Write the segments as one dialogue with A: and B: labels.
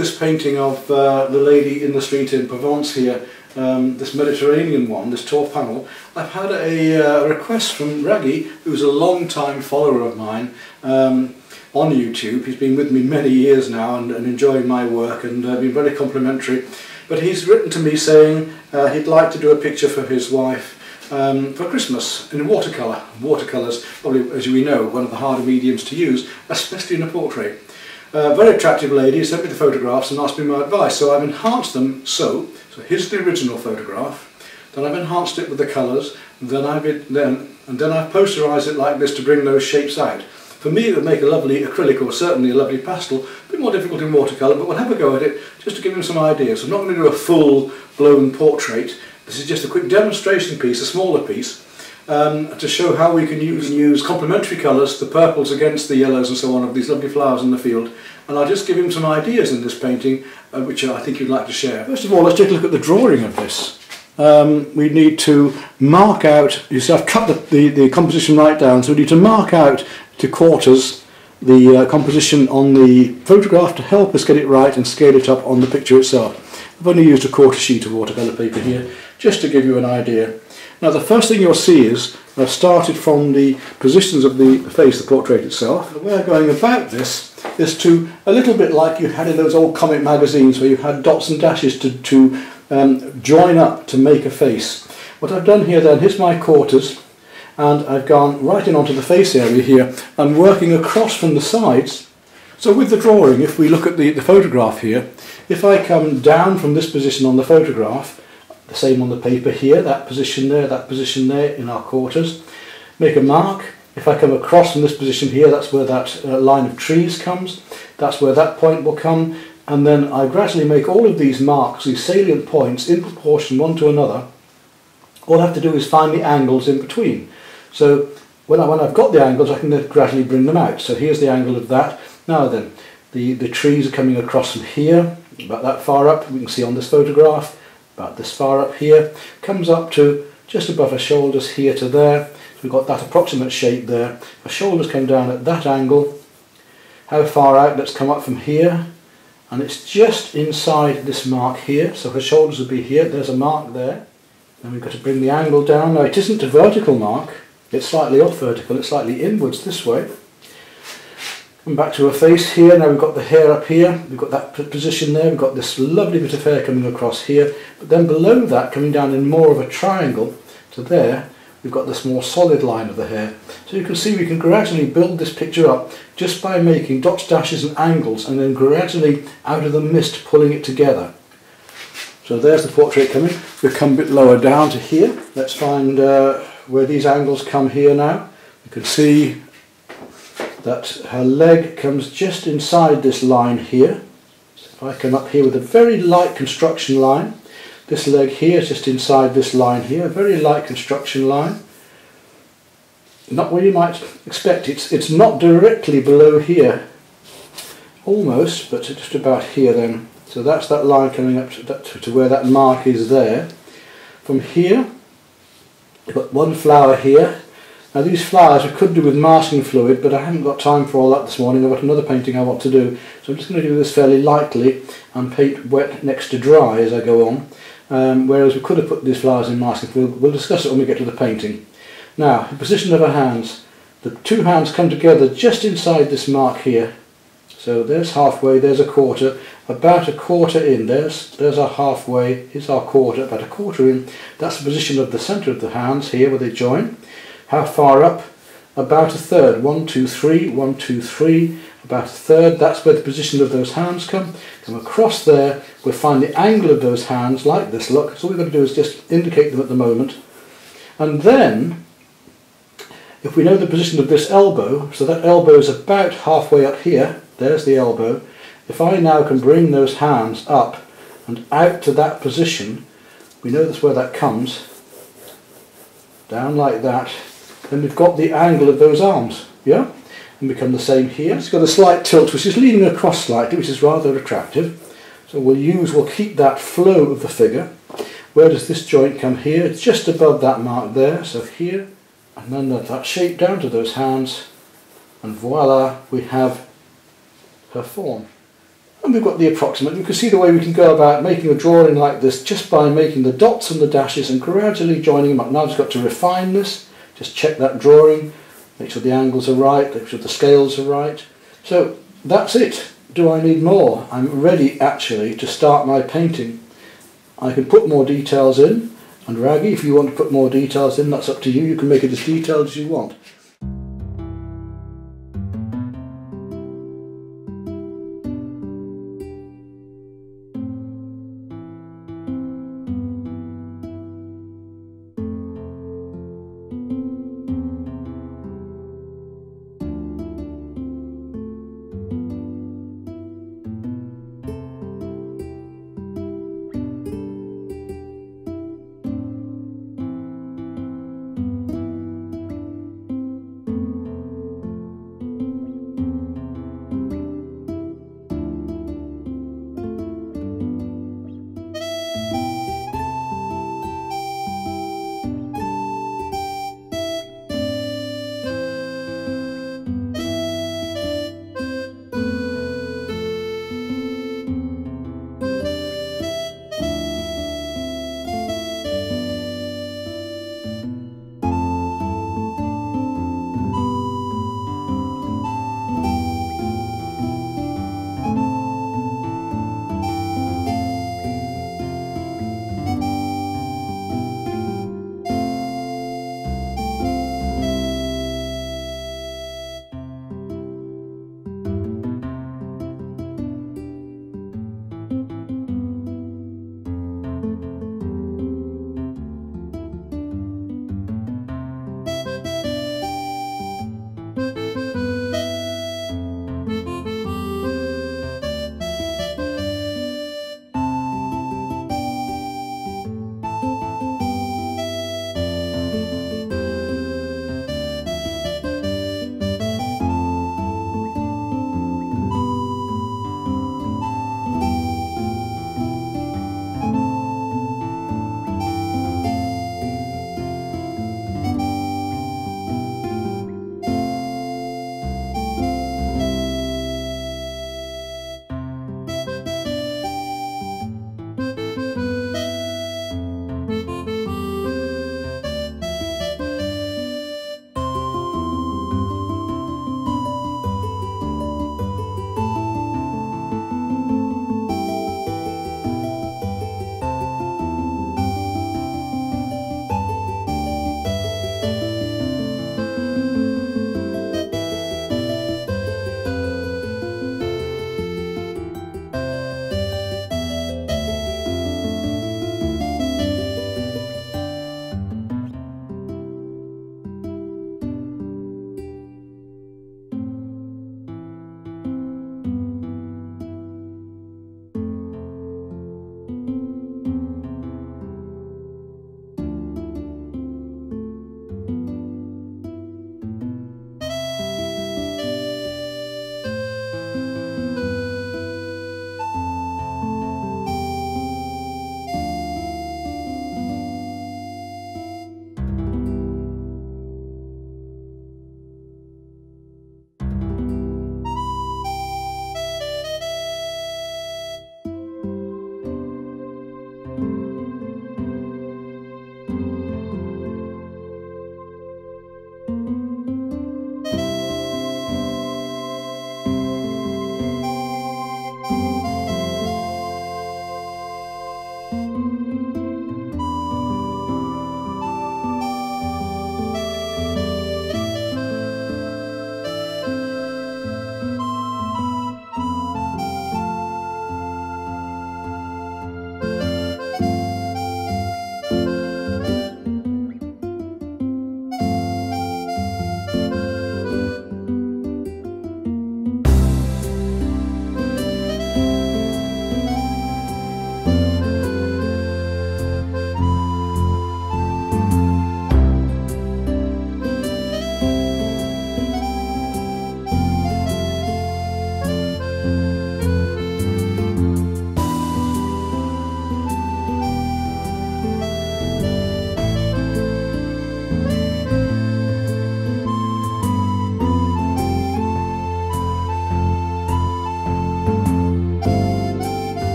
A: this painting of the lady in the street in Provence here, this Mediterranean one, this tall panel, I've had a request from Raggy, who's a long-time follower of mine on YouTube. He's been with me many years now and enjoying my work and been very complimentary. But he's written to me saying he'd like to do a picture for his wife for Christmas in watercolour. Watercolours, probably, as we know, one of the harder mediums to use, especially in a portrait. Very attractive lady sent me the photographs and asked me my advice, so I've enhanced them so here's the original photograph, then I've enhanced it with the colours, then I've posterised it like this to bring those shapes out. For me it would make a lovely acrylic or certainly a lovely pastel, a bit more difficult in watercolour, but we'll have a go at it just to give him some ideas. I'm not going to do a full blown portrait, this is just a quick demonstration piece, a smaller piece, to show how we can use complementary colours, the purples against the yellows and so on of these lovely flowers in the field. And I'll just give him some ideas in this painting which I think you'd like to share. First of all, let's take a look at the drawing of this. We need to mark out, you see I've cut the composition right down, so we need to mark out to quarters the composition on the photograph to help us get it right and scale it up on the picture itself. I've only used a quarter sheet of watercolour paper here just to give you an idea. Now the first thing you'll see is I've started from the positions of the face, the portrait itself. The way I'm going about this is to, a little bit like you had in those old comic magazines where you had dots and dashes to join up to make a face. What I've done here then, here's my quarters, and I've gone right in onto the face area here. I'm working across from the sides. So with the drawing, if we look at the photograph here, if I come down from this position on the photograph, the same on the paper here, that position there in our quarters, make a mark. If I come across from this position here, that's where that line of trees comes, that's where that point will come, and then I gradually make all of these marks, these salient points, in proportion one to another. All I have to do is find the angles in between. So when I've got the angles, I can then gradually bring them out. So here's the angle of that. Now then, the trees are coming across from here, about that far up, we can see on this photograph, about this far up here, comes up to just above her shoulders here to there. So we've got that approximate shape there. Her shoulders come down at that angle. How far out? Let's come up from here, and it's just inside this mark here, so her shoulders will be here. There's a mark there. Then we've got to bring the angle down. Now it isn't a vertical mark, it's slightly off vertical, it's slightly inwards this way. Come back to her face here. Now we've got the hair up here, we've got that position there, we've got this lovely bit of hair coming across here, but then below that, coming down in more of a triangle to there, we've got this more solid line of the hair. So you can see we can gradually build this picture up just by making dots, dashes and angles, and then gradually out of the mist pulling it together. So there's the portrait coming. We'll come a bit lower down to here. Let's find where these angles come here now. You can see that her leg comes just inside this line here. So if I come up here with a very light construction line, this leg here is just inside this line here, a very light construction line. Not where you might expect, it's not directly below here, almost, but just about here then. So that's that line coming up to where that mark is there. From here, you've got one flower here. Now these flowers I could do with masking fluid, but I haven't got time for all that this morning. I've got another painting I want to do. So I'm just going to do this fairly lightly and paint wet next to dry as I go on. Whereas we could have put these flowers in masking fluid. We'll discuss it when we get to the painting. Now, the position of her hands. The two hands come together just inside this mark here. So there's halfway, there's a quarter, about a quarter in, there's our halfway, here's our quarter, about a quarter in. That's the position of the centre of the hands here where they join. How far up? About a third. 1, 2, 3, 1, 2, 3, about a third. That's where the position of those hands come. Come across there, we'll find the angle of those hands like this, look. So all we've got to do is just indicate them at the moment. And then, if we know the position of this elbow, so that elbow is about halfway up here, there's the elbow. If I now can bring those hands up and out to that position, we know that's where that comes, down like that, then we've got the angle of those arms, yeah? And become the same here. It's got a slight tilt which is leaning across slightly, which is rather attractive. So we'll keep that flow of the figure. Where does this joint come here? It's just above that mark there, so here, and then that shape down to those hands, and voila, we have her form. And we've got the approximate. You can see the way we can go about making a drawing like this just by making the dots and the dashes and gradually joining them up. Now I've just got to refine this, just check that drawing, make sure the angles are right, make sure the scales are right. So that's it. Do I need more? I'm ready actually to start my painting. I can put more details in, and Raggy, if you want to put more details in, that's up to you. You can make it as detailed as you want.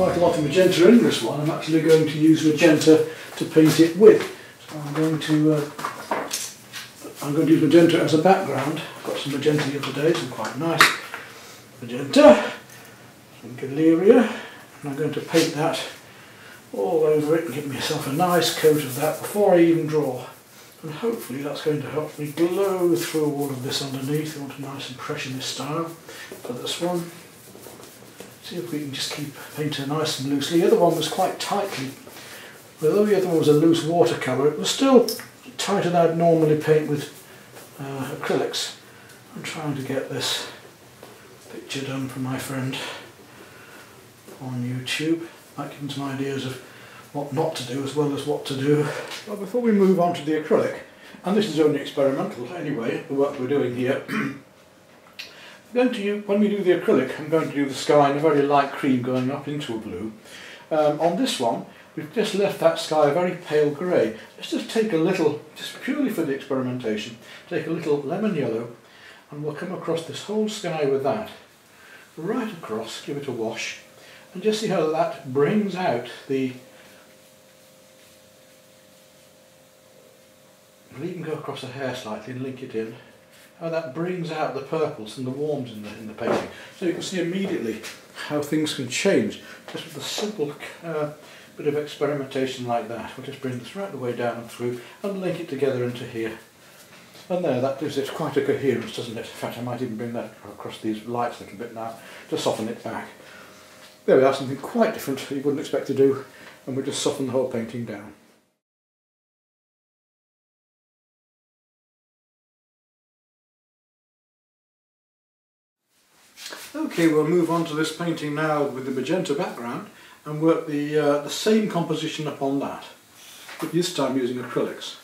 A: quite a lot of magenta in this one. I'm actually going to use magenta to paint it with. So I'm going to use magenta as a background. I've got some magenta the other day, some quite nice magenta, some Galeria, and I'm going to paint that all over it and give myself a nice coat of that before I even draw. And hopefully that's going to help me glow through all of this underneath. I want a nice impressionist style for this one. See if we can just keep painting nice and loosely. The other one was quite tightly, although the other one was a loose watercolour, it was still tighter than I'd normally paint with acrylics. I'm trying to get this picture done for my friend on YouTube. Might give him some ideas of what not to do as well as what to do. Well, before we move on to the acrylic, and this is only experimental anyway, the work we're doing here, when we do the acrylic, I'm going to do the sky in a very light cream going up into a blue. On this one, we've just left that sky a very pale grey. Let's just take a little, just purely for the experimentation, take a little lemon yellow, and we'll come across this whole sky with that. Right across, give it a wash, and just see how that brings out the... We'll even go across the hair slightly and link it in. How that brings out the purples and the warms in the painting. So you can see immediately how things can change just with a simple bit of experimentation like that. We'll just bring this right the way down and through and link it together into here. And there, that gives it quite a coherence, doesn't it? In fact, I might even bring that across these lights a little bit now to soften it back. There we are, something quite different that you wouldn't expect to do, and we'll just soften the whole painting down. Okay, we'll move on to this painting now with the magenta background and work the same composition upon that, but this time using acrylics.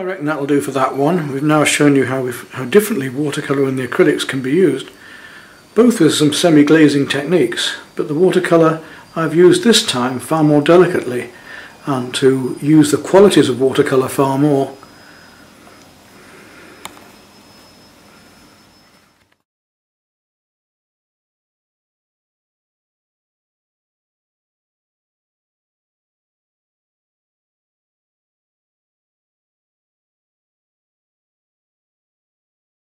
A: reckon that'll do for that one. We've now shown you how differently watercolour and the acrylics can be used, both with some semi-glazing techniques, but the watercolour I've used this time far more delicately, and to use the qualities of watercolour far more